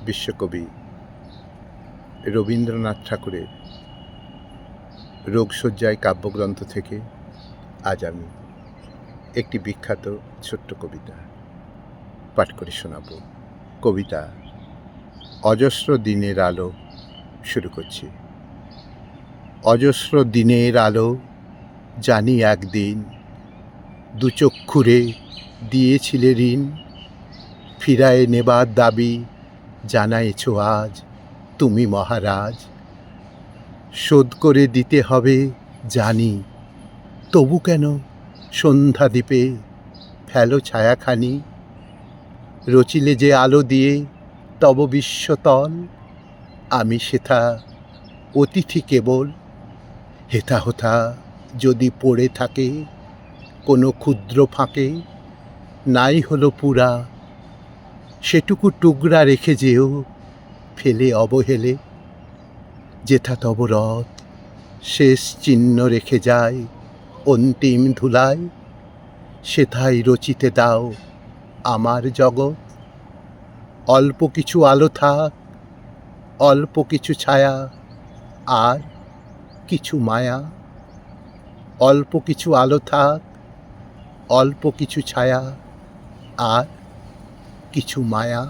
বিশ্বকবি রবীন্দ্রনাথ ঠাকুরের রোগশয্যায় কাব্যগ্রন্থ থেকে আজ আমি একটি বিখ্যাত ছোট্ট কবিতা পাঠ করে শোনাব। কবিতা অজস্র দিনের আলো। শুরু করছি। অজস্র দিনের আলো, জানি একদিন দুচক্ষুরে দিয়েছিলে ঋণ, ফিরায়ে নেবার দাবি জানাইছ আজ তুমি মহারাজ। শোধ করে দিতে হবে জানি, তবু কেন সন্ধ্যা দ্বীপে ফেলো ছায়াখানি, রচিলে যে আলো দিয়ে তব বিশ্বতল, আমি সেথা অতিথি কেবল। হেথা হোথা যদি পড়ে থাকে কোনো ক্ষুদ্র ফাঁকে, নাই হলো পুরা সেটুকু টুকরা রেখে যেও ফেলে অবহেলে। যেথা তব রথ শেষ চিহ্ন রেখে যায় অন্তিম ধুলায়, সেথায় রচিতে দাও আমার জগৎ। অল্প কিছু আলো থাক, অল্প কিছু ছায়া, আর কিছু মায়া। অল্প কিছু আলো থাক, অল্প কিছু ছায়া, আর কিছু মায়া।